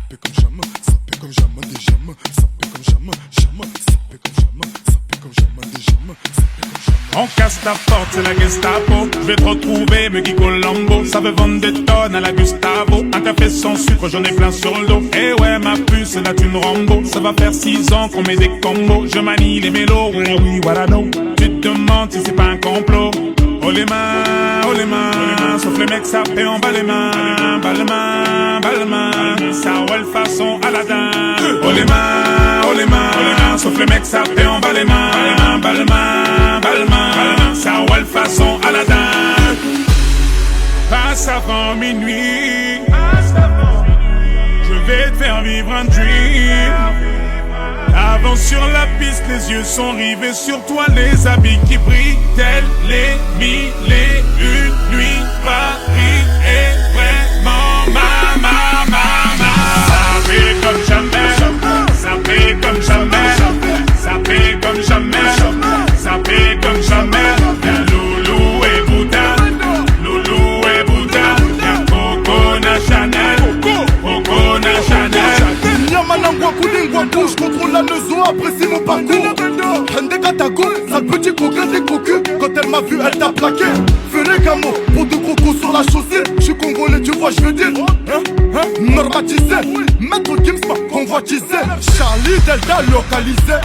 paie comme jamais, ça paie comme jamais des jamais, ça paie comme jamais, jamais, ça paie comme jamais, ça paie comme jamais des jamais, ça paie comme jamais. On casse ta porte, c'est la Gestapo. Je vais te retrouver, me Colombo. Ça veut vendre des tonnes à la Gustavo. Un café sans sucre, j'en ai plein sur le dos. Eh ouais, ma puce, c'est la thune Rambo. Ça va faire 6 ans qu'on met des combos. Je manie les mélos, oui, voilà, no. Tu te demandes si c'est pas un complot. Oh les mains, sauf les mecs, ça fait en bas les mains. Bas les mains, ça roule façon Aladdin. Oh les mains, sauf les mecs, ça fait en bas les mains. Bas les mains, ça roule façon Aladdin. Passe avant minuit, je vais te faire vivre un dream. Avance sur la piste, les yeux sont rivés sur toi, les habits qui brillent, tels les mille et une nuits. Paris est vraiment ma. Ça fait comme jamais, ça fait comme jamais, ça fait comme jamais, ça fait comme jamais. Y'a Loulou et Bouddha, y'a Coco na Chanel, Coco na Chanel. Yamanangwa Koudingwa Couche, contrôle la leçon, apprécie mon parcours. Hende Katago, sale petit coquin des cocus. Quand elle m'a vu, elle t'a plaqué. Fais Gamo, pour de crocos sur la chaussée. J'suis congolais, tu vois, j'veux dire. Normatisé, maître Gims m'a convoitisé. Charlie Delta localisé.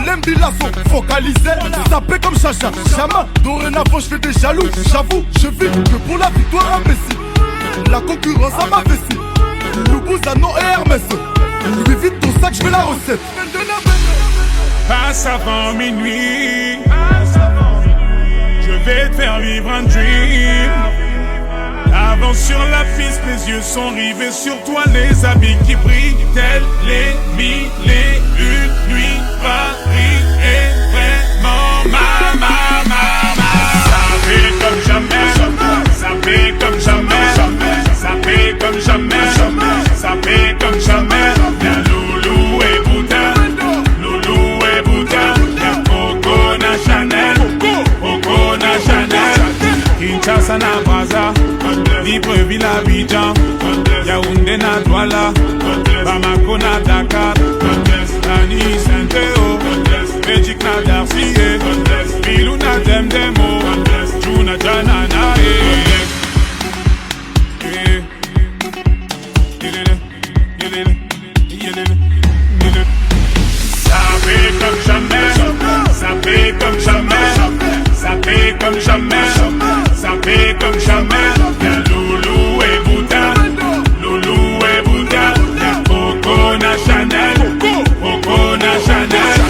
L'embila sont focalisés. Sapé comme Chacha, Chama. Dorénavant, j'fais des jaloux. J'avoue, je vis que pour la victoire imbécile. La concurrence à ma vessie. Loubouzanon et Hermès. Lui vite ton sac, j'vais la recette. Passe avant minuit, je vais te faire vivre un dream. Avance sur la piste, les yeux sont rivés sur toi, les habits qui brillent, tels les mille et une nuits. Paris est vraiment ma. Ça fait comme jamais, ça fait comme jamais, ça fait comme jamais, ça fait comme jamais. Y'a Loulou et Bouddha, y'a Coco na Chanel, Coco na Chanel. Kinshasa na Brazza, Libreville à Abidjan, Yaoundé na Douala, Bamako na Dakar, Dani Saint-Théo, Magic na Darcy, Bilou na Demdemo, Juna Janana. Ça fait comme jamais, ça fait comme jamais, ça fait comme jamais, ça fait comme jamais. Y'a Loulou et Bouddha, y'a Coco na Chanel, Coco na Chanel.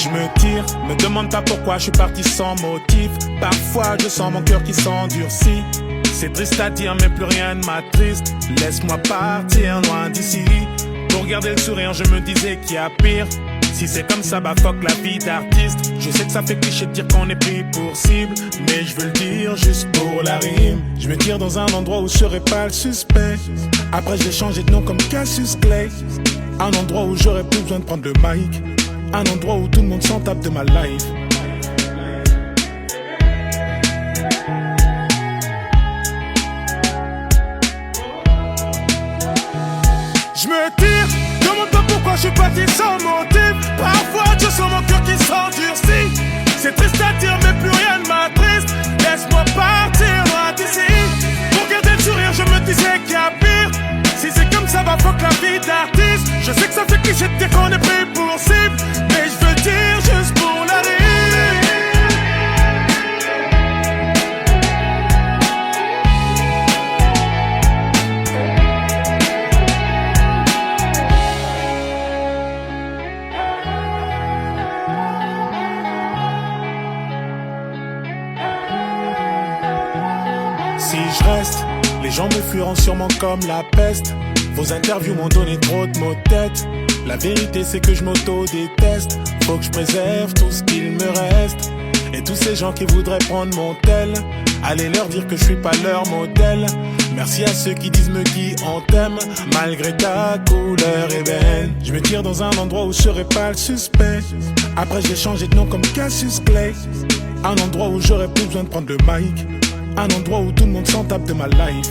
Je me tire, me demande pas pourquoi je suis parti sans motif. Parfois je sens mon cœur qui s'endurcit. C'est triste à dire mais plus rien ne m'attriste. Laisse-moi partir loin d'ici. Pour garder le sourire je me disais qu'il y a pire. Si c'est comme ça bah fuck la vie d'artiste. Je sais que ça fait cliché de dire qu'on est pris pour cible, mais je veux le dire juste pour la rime. Je me tire dans un endroit où je serai pas le suspect. Après je vais changer de nom comme Cassius Clay. Un endroit où j'aurais plus besoin de prendre le mic. Un endroit où tout le monde s'en tape de ma life. Je me tire, demande pas pourquoi je suis parti sans motif. Parfois je sens mon cœur qui s'endurcit. C'est triste à dire mais plus rien ne m'attriste. Laisse-moi partir loin d'ici. Pour garder le sourire je me disais qu'il y a pire. Si c'est comme ça va fuck la vie d'artiste. Je sais que ça fait cliché de dire qu'on est pris pour cible, mais je veux le dire juste pour la rire. Si je reste, les gens me fuiront sûrement comme la peste. Vos interviews m'ont donné trop de maux de tête. La vérité c'est que je m'auto-déteste. Faut que je préserve tout ce qu'il me reste. Et tous ces gens qui voudraient prendre mon tel, allez leur dire que je suis pas leur modèle. Merci à ceux qui disent me qui on t'aime, malgré ta couleur ébène. Je me tire dans un endroit où je serai pas le suspect. Après j'ai changé de nom comme Cassius Clay. Un endroit où j'aurais plus besoin de prendre le mic. Un endroit où tout le monde s'en tape de ma life.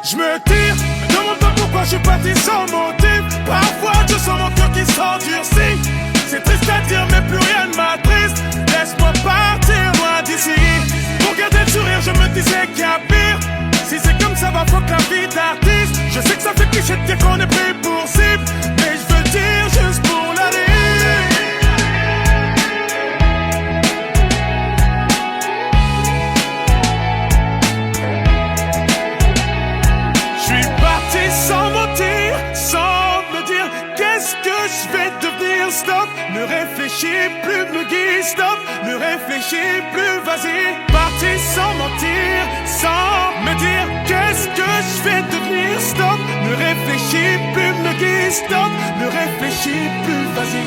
Je me tire, me demande pas pourquoi je suis parti sans motif. Parfois je sens mon cœur qui s'endurcit. C'est triste à dire mais plus rien ne m'attriste. Laisse-moi partir loin d'ici. Pour garder le sourire je me disais qu'il y a pire. Si c'est comme ça va fuck la vie d'artiste. Je sais que ça fait cliché de dire qu'on est pris pour cible, mais je veux le dire juste pour la rire. J'suis parti sans mentir, sans me dire qu'est-ce que je vais devenir. Stop, ne réfléchis plus, me guide. Stop, ne réfléchis plus, vas-y. Parti sans mentir, sans me dire qu'est-ce que je vais devenir. Stop, ne réfléchis plus, me guide. Stop, ne réfléchis plus, vas-y.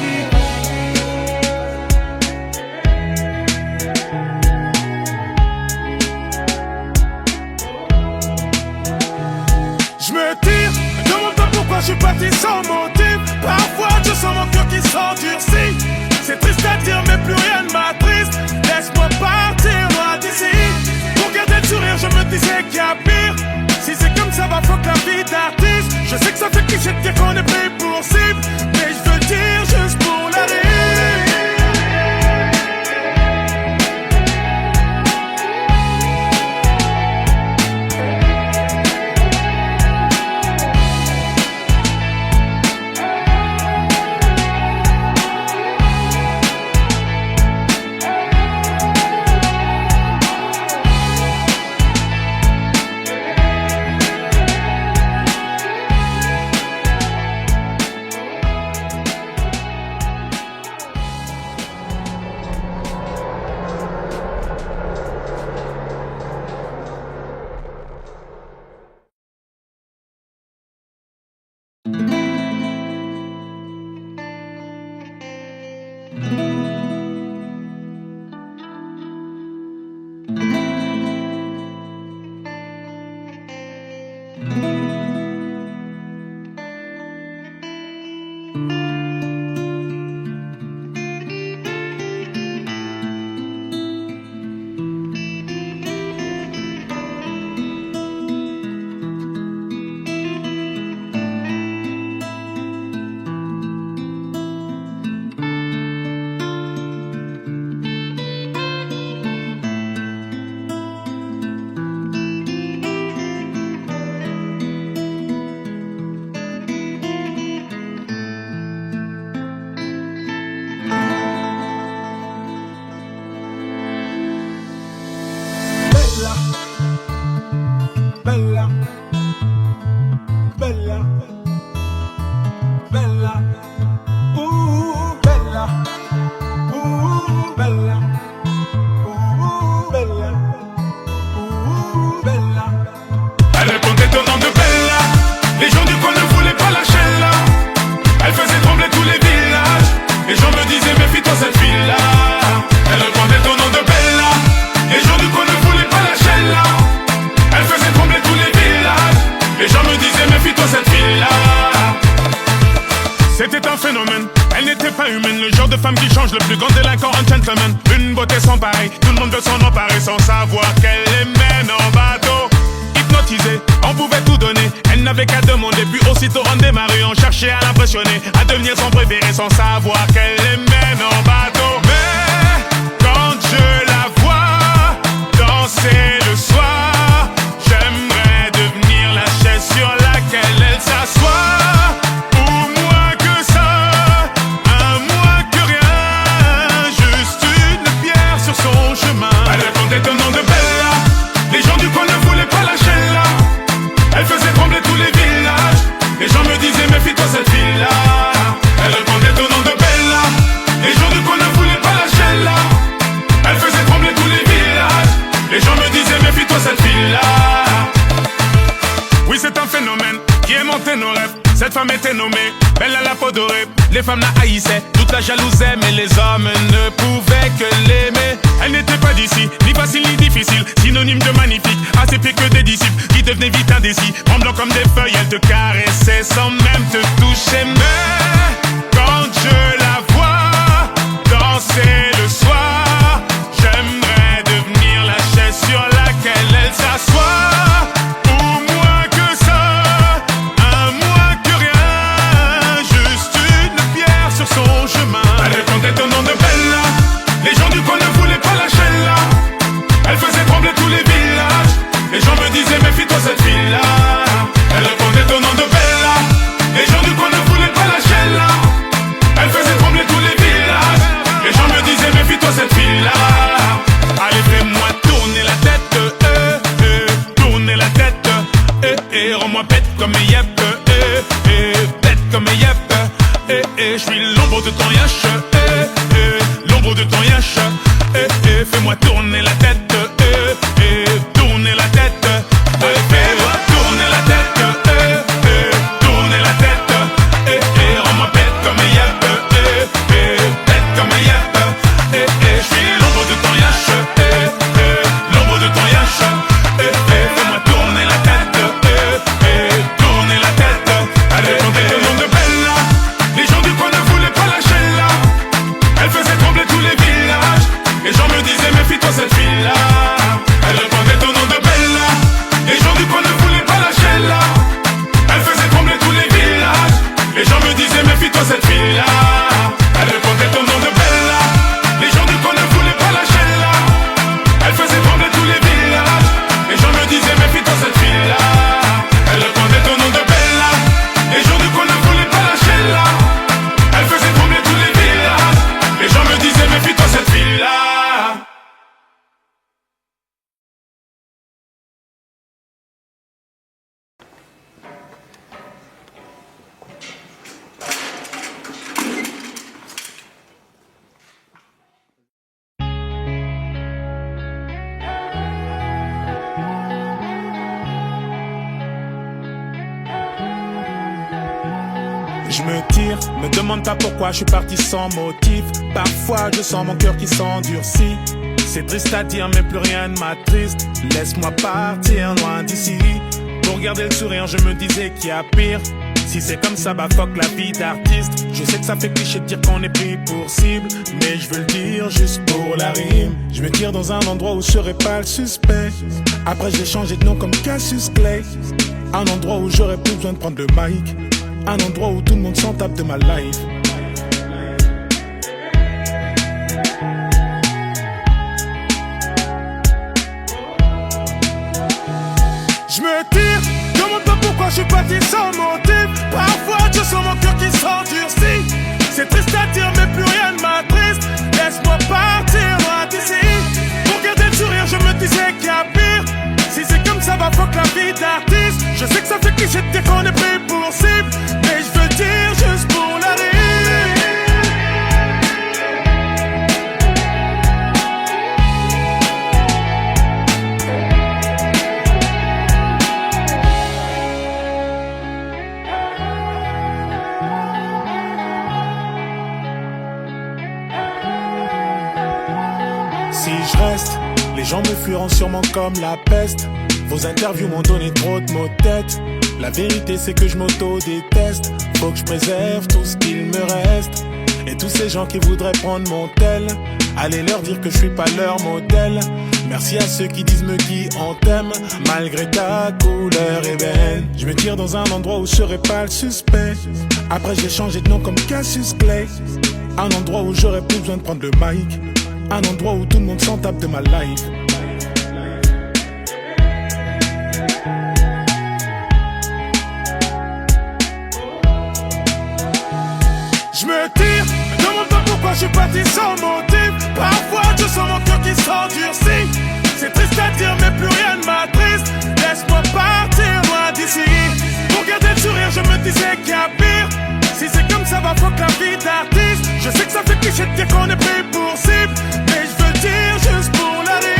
Je me tire, me demande pas pourquoi je suis parti sans motif. Parfois je sens mon cœur qui s'endurcit. C'est triste à dire mais plus rien ne m'attriste. Laisse-moi partir loin d'ici. Pour garder le sourire je me disais qu'il y a pire. Si c'est comme ça va fuck la vie d'artiste. Je sais que ça fait cliché de dire qu'on est pris pour cible, mais je veux le dire juste pour la rire. Bella, bella, bella, bella, bella, bella, bella. Elle répondait au nom de Bella. Les gens du coin ne voulaient pas lâcher là. Elle faisait trembler tous les villages. Les gens me disaient méfie-toi cette fille-là. Elle répondait au nom de Bella. Les gens du coin ne voulaient pas lâcher là. Elle faisait trembler tous les villages. Les gens me disaient méfie-toi cette fille-là. C'était un phénomène, elle n'était pas humaine. Le genre de femme qui change le plus grand délinquant en gentleman. Une beauté sans pareil, tout le monde veut s'en emparer sans savoir qu'elle les mène en bateau. Hypnotisée, on pouvait tout donner. Elle n'avait qu'à demander, puis aussitôt on démarrait. On cherchait à l'impressionner, à devenir son préféré sans savoir qu'elle les mène en bateau. Mais quand je la vois danser le soir, j'aimerais devenir la chaise sur laquelle elle s'assoit. Elle répondait au nom de Bella. Les gens du coin ne voulaient pas lâcher là. Elle faisait trembler tous les villages. Les gens me disaient méfie-toi cette fille-là. Elle chantait nos rêves. Cette femme était nommée, belle à la peau dorée. Les femmes la haïssaient, toute la jalousaient, mais les hommes ne pouvaient que l'aimer. Elle n'était pas d'ici, ni facile ni difficile, synonyme de magnifique, assez pire que des disciples qui devenaient vite indécis. Tremblant comme des feuilles, elle te caressait sans même te toucher. Mais quand je la vois danser le soir, j'aimerais devenir la chaise sur laquelle elle s'assoit. Elle répondait au nom de Bella. Les gens du coin ne voulaient pas lâcher là. Elle faisait trembler tous les villages. Les gens me disaient méfie-toi cette fille-là. Elle répondait au nom de Bella. Les gens du coin ne voulaient pas lâcher là. Elle faisait trembler tous les villages. Les gens me disaient méfie-toi cette fille-là. Allez fais-moi tourner la tête, tourner la tête, rends-moi bête comme yep, bête comme yep. Je suis l'ombre de ton yash, l'ombre de ton yash, fais-moi tourner la tête, tourner la tête, fais-moi tourner la tête, tourner la tête, rends-moi bête comme yep, bête comme yep, je suis l'ombre de ton yash, l'ombre de ton yash, fais-moi tourner la tête, tourner la tête, allez, comptez le nom de Bella. Les gens du coin ne voulaient pas lâcher là. Elle faisait trembler tous les villages. Les gens me disaient méfie-toi cette fille-là. Elle répondait au nom de Bella. Les gens du coin ne voulaient pas lâcher là. Elle faisait trembler tous les villages. Les gens me disaient méfie-toi cette fille-là. Elle répondait au nom de Bella. Les gens du coin ne voulaient pas lâcher là. Elle faisait trembler tous les villages. Les gens me disaient méfie-toi cette fille-là. Elle répondait au nom de Bella. Les gens du coin ne voulaient pas lâcher là. Elle faisait trembler tous les villages. Les gens me disaient méfie-toi cette fille-là. Je me tire, me demande pas pourquoi je suis parti sans motif. Parfois je sens mon cœur qui s'endurcit. C'est triste à dire mais plus rien ne m'attriste. Laisse-moi partir loin d'ici. Pour garder le sourire je me disais qu'il y a pire. Si c'est comme ça bah fuck la vie d'artiste. Je sais que ça fait cliché de dire qu'on est pris pour cible, mais je veux le dire juste pour la rime. Je me tire dans un endroit où je serai pas le suspect. Après j'ai changé de nom comme Cassius Clay. Un endroit où j'aurais plus besoin de prendre le mic. Un endroit où tout le monde s'en tape de ma life. Je me tire, demande pas pourquoi je suis parti sans motif. Parfois je sens mon cœur qui s'endurcit. C'est triste à dire mais plus rien ne m'attriste. Laisse-moi partir loin d'ici. Pour garder le sourire je me disais qu'il y a pire. Si c'est comme ça va fuck la vie d'artiste. Je sais que ça fait cliché de dire qu'on est pris pour cible, mais je veux dire juste pour la rime. Si je reste, les gens me fuiront sûrement comme la peste. Vos interviews m'ont donné trop de maux de tête. La vérité c'est que je m'auto-déteste. Faut que je préserve tout ce qu'il me reste. Et tous ces gens qui voudraient prendre mon tel, allez leur dire que je suis pas leur modèle. Merci à ceux qui disent me qui on t'aime, malgré ta couleur ébène. Je me tire dans un endroit où je serai pas le suspect. Après j'ai changé de nom comme Cassius Clay. Un endroit où j'aurais plus besoin de prendre le mic. Un endroit où tout le monde s'en tape de ma life. Je me tire, me demande pas pourquoi je suis parti sans motif. Parfois je sens mon cœur qui s'endurcit. C'est triste à dire mais plus rien ne m'attriste. Laisse-moi partir loin d'ici. Pour garder le sourire je me disais qu'il y a pire. Si c'est comme ça va fuck la vie d'artiste. Je sais que ça fait cliché de dire qu'on est pris pour cible, mais je veux dire juste pour la rime.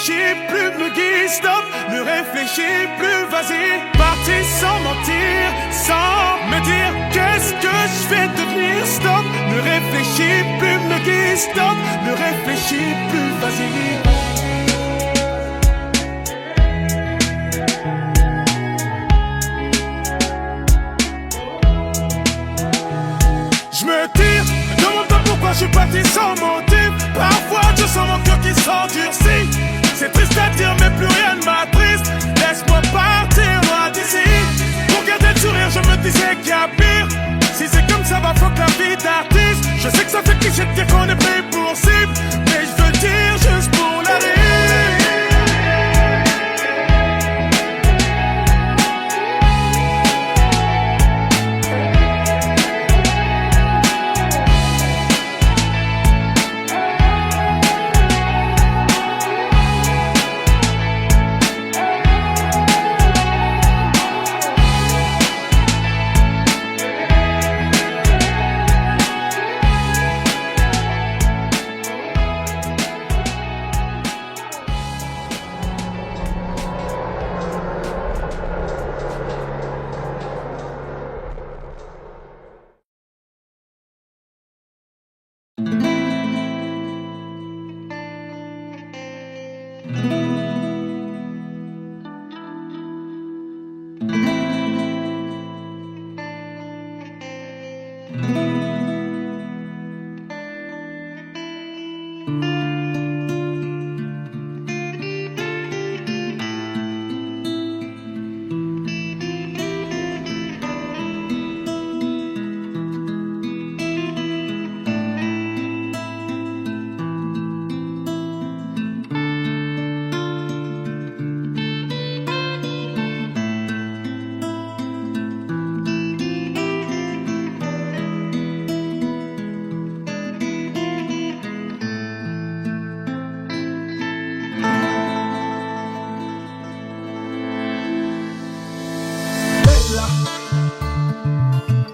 réfléchis plus, me guide, stop. Ne réfléchis plus, vas-y. Parti sans mentir, sans me dire qu'est-ce que je vais devenir, stop. Ne réfléchis plus, me guide, stop. Ne réfléchis plus, vas-y. Je me tire, ne demande pas pourquoi je suis parti sans motif. Parfois je sens mon cœur qui s'endurcit. C'est triste à dire mais plus rien ne m'attriste. Laisse-moi partir loin d'ici. Pour garder le sourire je me disais qu'il y a pire. Si c'est comme ça va fuck la vie d'artiste. Je sais que ça fait cliché de dire qu'on est pris pour cible, mais je veux dire juste pour la rire.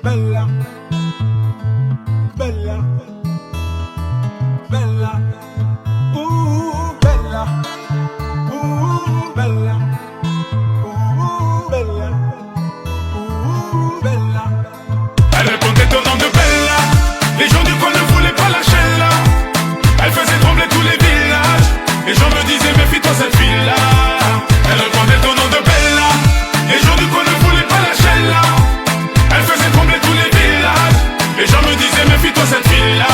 Bella, bella, bella, bella, bella, bella, bella. Elle répondait au nom de Bella. Les gens du coin ne voulaient pas lâcher là. Elle faisait trembler tous les villages. Les gens me disaient méfie-toi cette fille-là. Elle répondait au nom de Bella. Les gens du coin ne voulaient pas lâcher là. Elle faisait trembler tous les villages. Les gens me disaient méfie-toi cette fille-là.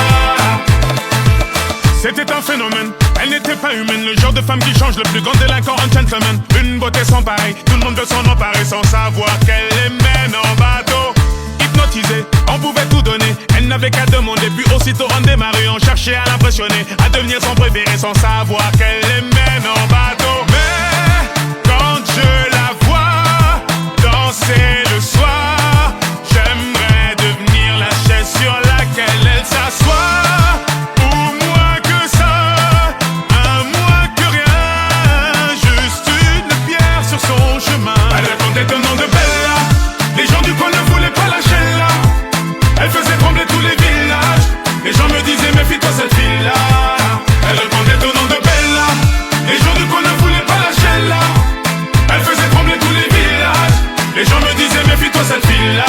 C'était un phénomène, elle n'était pas humaine. Le genre de femme qui change le plus grand délinquant en gentleman. Une beauté sans pareil, tout le monde veut s'en emparer sans savoir qu'elle les mène en bateau. Hypnotisée, on pouvait tout donner. Elle n'avait qu'à demander, puis aussitôt on démarrait. On cherchait à l'impressionner, à devenir son préféré sans savoir qu'elle les mène en bateau. Mais quand je la vois danser le soir, j'aimerais devenir la chaise sur laquelle elle s'assoit. Ou moins que ça, un moins que rien, juste une pierre sur son chemin. Elle répondait au nom de Bella. Les gens du coin ne voulaient pas lâcher là. Elle faisait trembler tous les villages. Les gens me disaient méfie-toi cette fille-là. Elle répondait au nom de Bella. Les gens du coin ne voulaient pas lâcher là. Elle faisait trembler tous les villages. Les gens me disaient méfie-toi cette fille-là.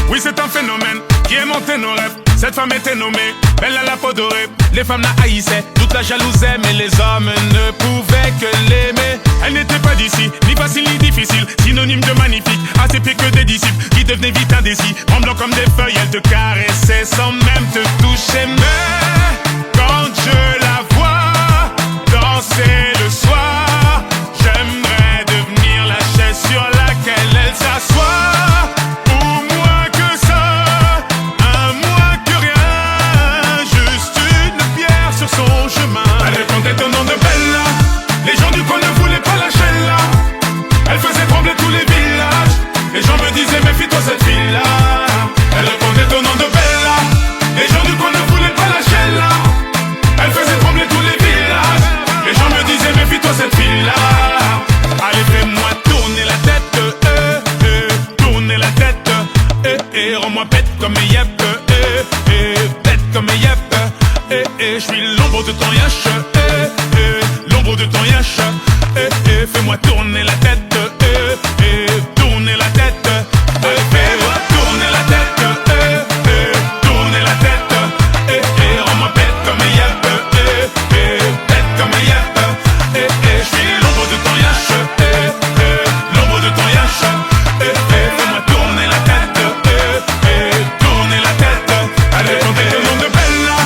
Oui, c'est un phénomène qui aimantait nos rêves. Cette femme était nommée Bella la peau dorée. Les femmes la haïssaient, toute la jalousaient, mais les hommes ne pouvaient que l'aimer. Elle n'était pas d'ici, ni facile ni difficile, synonyme de magnifique, à ses pieds que des disciples qui devenaient vite indécis. Tremblant comme des feuilles, elle te caressait sans même te toucher. Mais quand je la vois danser le soir, j'aimerais devenir la chaise sur laquelle elle s'assoit. Ou moins que ça, un moins que rien, juste une pierre sur son chemin. Elle répondait au nom de Bella. Les gens du coin ne voulaient pas lâcher là. Elle faisait trembler tous les villages. Les gens me disaient méfie-toi cette fille-là. Elle répondait au nom de Bella. Les gens du coin ne voulaient pas tourner la tête, tourner la tête, fais-moi tourner la tête, tourner la tête, rends-moi bête comme un yep, bête comme un yep, je suis l'ombre de ton yache, l'ombre de ton yache, fais-moi tourner la tête, tourner la tête, allez, comptez le nom de Bella,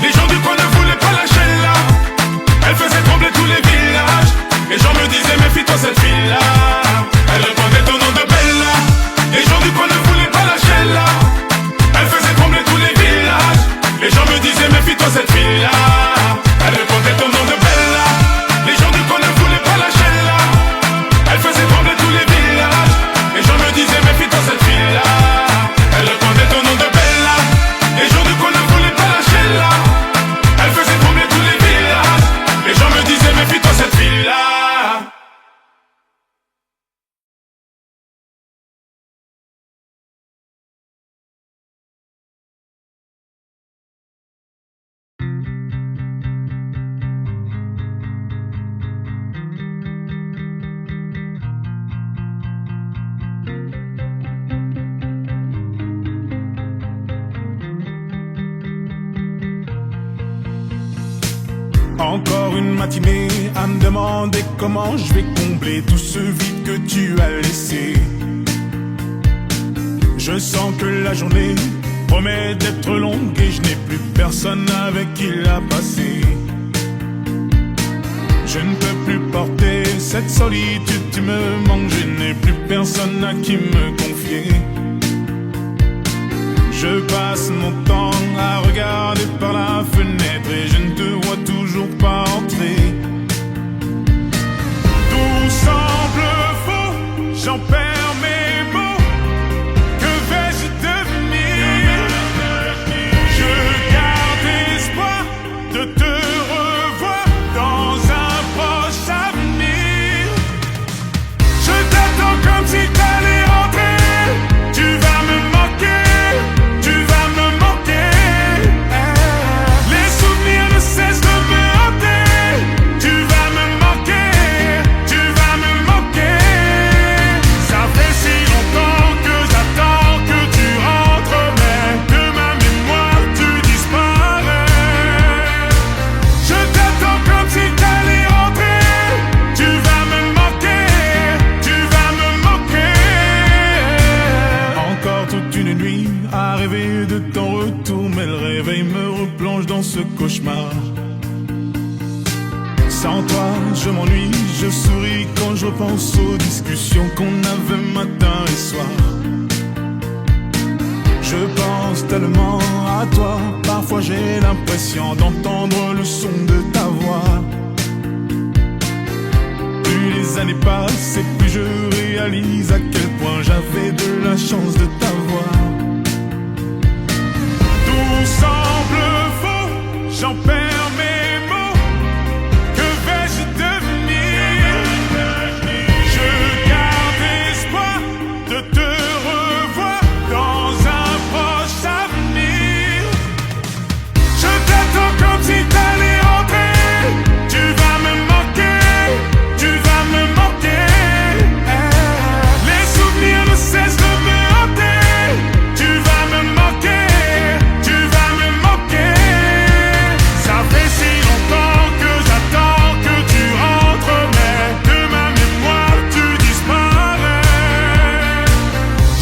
les gens du coin ne voulaient pas lâcher là, elle faisait trembler tous les villages, les gens me disaient méfie-toi cette fille-là, elle répondait au nom de Bella, les gens du coin ne voulaient pas lâcher là, elle faisait trembler tous les villages, les gens me disaient méfie-toi cette fille-là, elle répondait au nom de Bella, les gens du coin ne voulaient pas lâcher là, elle faisait trembler tous les villages, les gens me disaient méfie-toi cette fille-là, elle répondait au nom de Bella, les gens du coin ne voulaient pas lâcher là, elle faisait trembler tous les villages, les gens me disaient méfie-toi cette fille-là. Encore une matinée à me demander comment je vais combler tout ce vide que tu as laissé. Je sens que la journée promet d'être longue et je n'ai plus personne avec qui la passer. Je ne peux plus porter cette solitude, tu me manques, je n'ai plus personne à qui me confier. Je passe mon temps à regarder par la fenêtre et je ne te vois toujours pas entrer. Tout semble faux, j'en perds mes mots. Que vais-je devenir? Je garde espoir de te revoir dans un proche avenir. Je t'attends comme si t'allais rentrer. Tu vas me manquer. De ton retour, mais le réveil me replonge dans ce cauchemar. Sans toi, je m'ennuie, je souris quand je repense aux discussions qu'on avait matin et soir. Je pense tellement à toi, parfois j'ai l'impression d'entendre le son de ta voix. Plus les années passent et plus je réalise à quel point j'avais de la chance de t'avoir. Semble faux, j'en perds mes mots. Que vais-je devenir? Je garde espoir de te revoir dans un proche avenir. Je t'attends comme si t'allais rentrer. Tu vas me manquer, tu vas me manquer. Les souvenirs ne cessent de me hanter. Tu vas me manquer. Ça fait si longtemps que j'attends que tu rentres, mais de ma mémoire tu disparais.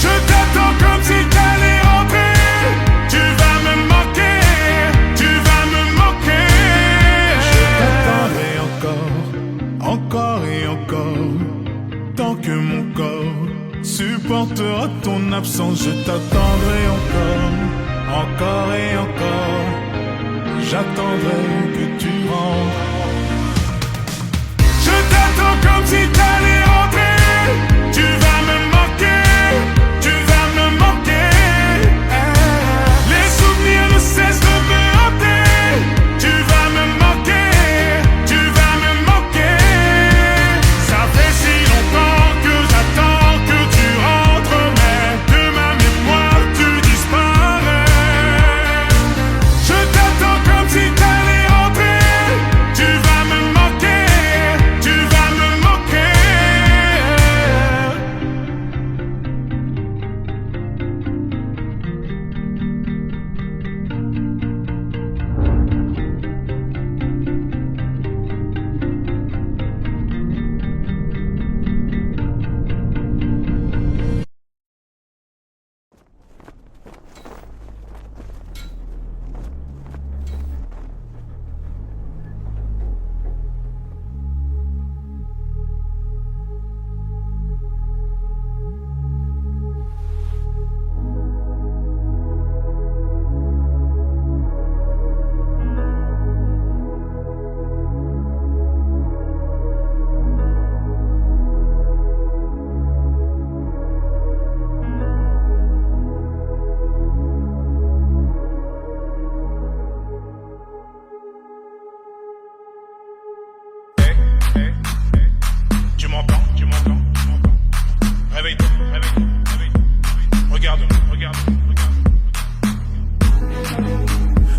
Je t'attends comme si t'allais rentrer. Tu vas me manquer, tu vas me manquer. Je t'attendrai encore et encore, tant que mon corps supportera ton absence. Je t'attendrai encore et encore. J'attendrai que tu rentres. Je t'attends comme si t'allais rentrer. Tu vas me manquer, tu vas me manquer. Les souvenirs ne cessent de me hanter. Tu vas me manquer, tu vas me manquer. Ça fait si longtemps que j'attends que tu rentres, mais de ma mémoire tu disparais. Je t'attends comme si t'allais rentrer. Tu vas me manquer, tu vas me manquer. tu m'entends, réveille-toi, réveille-toi, réveille-toi. Regarde-moi, regarde-moi, regarde-moi.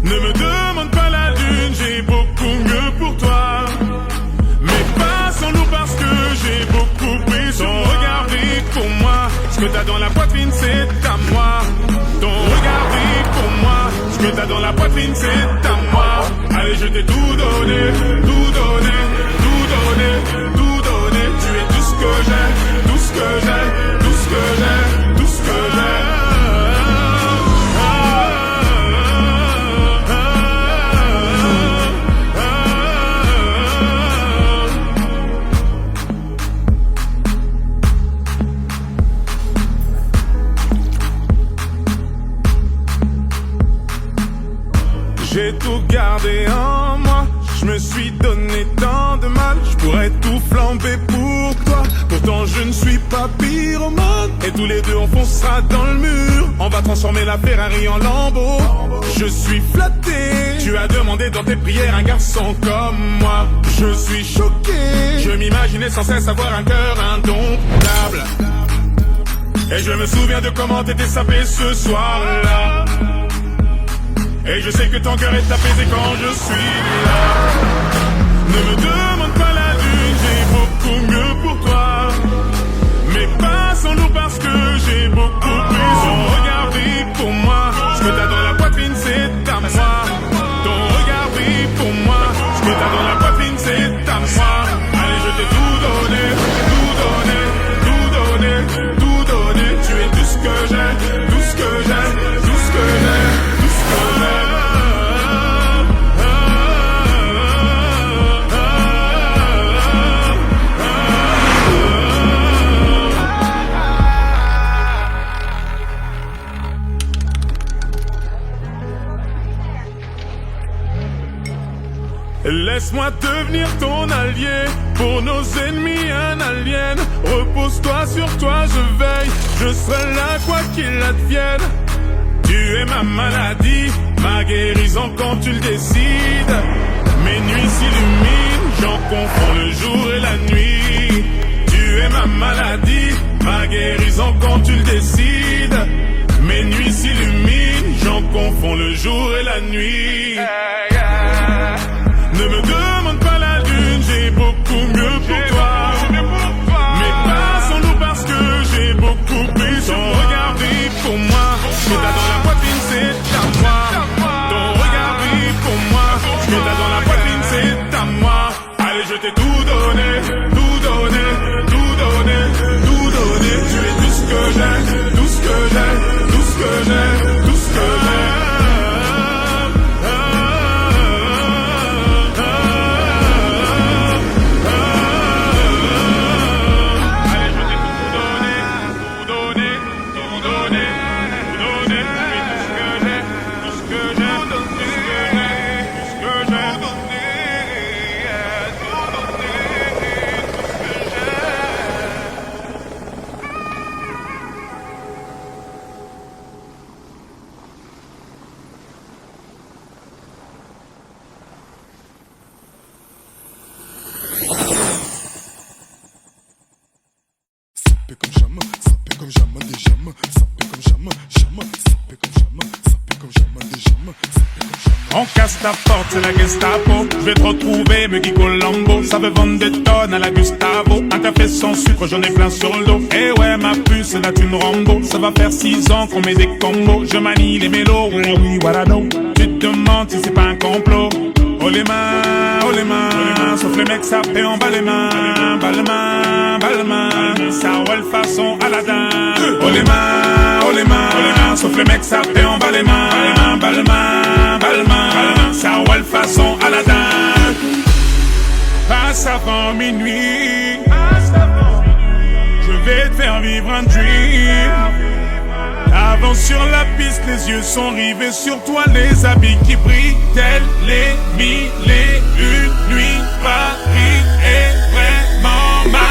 Ne me demande pas la lune, j'ai beaucoup mieux pour toi. Mais pas sans nous parce que j'ai beaucoup pris sur ton regard brille pour moi. Ce que t'as dans la poitrine c'est à moi. Ton regard brille pour moi. Ce que t'as dans la poitrine c'est à moi. Allez je t'ai tout donné, tout donné, tout donné, tout donné. Tu es tout ce que j'ai, tout ce que j'ai, tout ce que j'ai, tout ce que j'ai. J'ai tout gardé en moi, je me suis donné tant de mal, je pourrais tout flamber pour toi. Pourtant je ne suis pas pyromane, et tous les deux on foncera dans le mur. On va transformer la Ferrari en Lambo. Je suis flatté, tu as demandé dans tes prières un garçon comme moi. Je suis choqué, je m'imaginais sans cesse avoir un cœur indomptable. Et je me souviens de comment t'étais sapé ce soir-là. Et je sais que ton cœur est apaisé quand je suis là. Ne me demande pas la lune, j'ai beaucoup mieux pour toi. Mais pas sans nous parce que j'ai beaucoup plus. Ton regard brille pour moi. Ce que t'as dans la poitrine c'est à moi. Ton regard brille pour moi. Ce que t'as dans la poitrine c'est à moi. Allez je t'ai tout donné, tout donné, tout donné, tout donné. Tu es tout ce que j'ai, tout ce que j'ai, tout ce que j'ai. Laisse-moi devenir ton allié, pour nos ennemis un alien. Repose-toi sur toi, je veille, je serai là quoi qu'il advienne. Tu es ma maladie, ma guérison quand tu le décides. Mes nuits s'illuminent, j'en confonds le jour et la nuit. Tu es ma maladie, ma guérison quand tu le décides. Mes nuits s'illuminent, j'en confonds le jour et la nuit. Ne me demande pas la lune, j'ai beaucoup mieux pour toi. Mais pas sans nous parce que j'ai beaucoup plus. Ton regard brille pour moi. Ce que t'as dans la poitrine c'est à moi. Ton regard brille pour moi. Ce que t'as dans la poitrine c'est à moi. Allez je t'ai tout donné, tout donné, tout donné, tout donné. Tu es tout ce que j'ai, tout ce que j'ai, tout ce que j'ai, tout ce que j'ai. Sapé comme jamais, sapé comme jamais des jamais, sapé comme jamais, jamais, sapé comme jamais, sapé comme jamais des jamais, sapé comme jamais. On casse ta porte, c'est la Gestapo. Je vais te retrouver, me Guy Colombo. Ça veut vendre des tonnes à la Gustavo. Un café sans sucre, j'en ai plein sur le dos. Eh ouais, ma puce, là tu me Rambo. Ça va faire 6 ans qu'on met des combos. Je manie les mélos, oui, voilà, no. Tu te demandes si c'est pas un complot. Oh les mains, sauf les mecs sapés en bas les mains. Bas les mains, ça roule façon Aladdin. Oh les mains, sauf les mecs sapés en bas les mains. Bas les mains, ça roule façon Aladdin. Passe avant minuit, je vais te faire vivre un dream. Avance sur la piste, les yeux sont rivés sur toi, les habits qui brillent, tels les mille et une nuits. Paris est vraiment ma.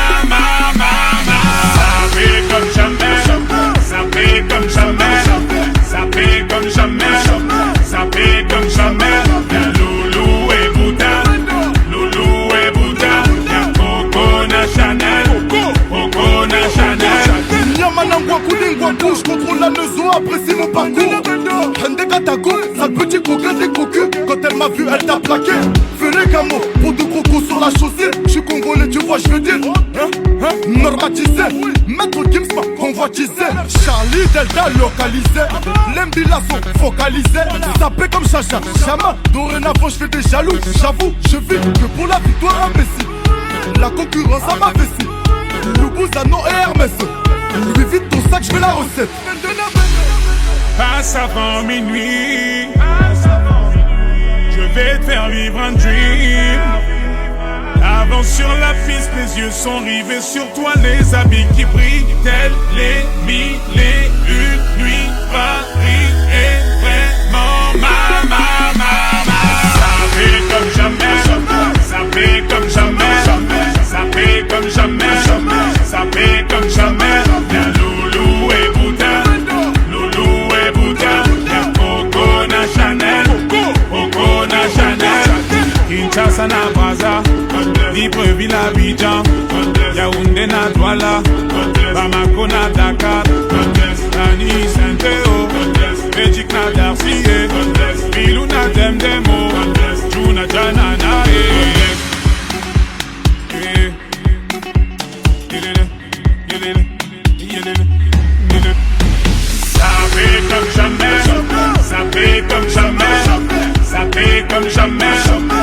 Ça fait comme jamais, ça fait comme jamais, ça fait comme jamais, ça fait comme jamais. Y'a Loulou et Bouddha, y'a Coco, na Chanel. apprécie mon parcours. Hende Katago, sale petit coquin des cocus. Quand elle m'a vu, elle t'a plaqué. Fais les camos, pour de crocos sur la chaussée. J'suis congolais, tu vois, j'veux dire. Normatisé, maître Gims m'a convoitisé. Charlie Delta localisé. L'Mbila sont focalisés. Sapé comme Chacha, Chama. Dorénavant, j'fais des jaloux. J'avoue, je vis que pour la victoire imbécile. La concurrence à ma vessie. Loubouzanon et Hermès. Lui vite ton sac, j'fais la recette. Passe avant minuit, je vais te faire vivre un dream. Avance sur la piste, les yeux sont rivés sur toi, les habits qui brillent, tels les mille et une nuits. Paris est vraiment ma. Ça fait comme jamais, ça fait comme jamais, ça fait comme jamais, ça fait comme jamais. Bien loulou et boudin, loulou et boudin, bien Coco na Chanel, Coco na Chanel. Kinshasa na Braza, Libreville à Abidjan, Yaoundé na Douala, Bamako na Dakar, Dani Saint-Théo, Belgique na Darcy, Bilou na Demdemo, Juna Janana. Ça fait comme jamais, ça fait comme jamais, ça fait comme jamais.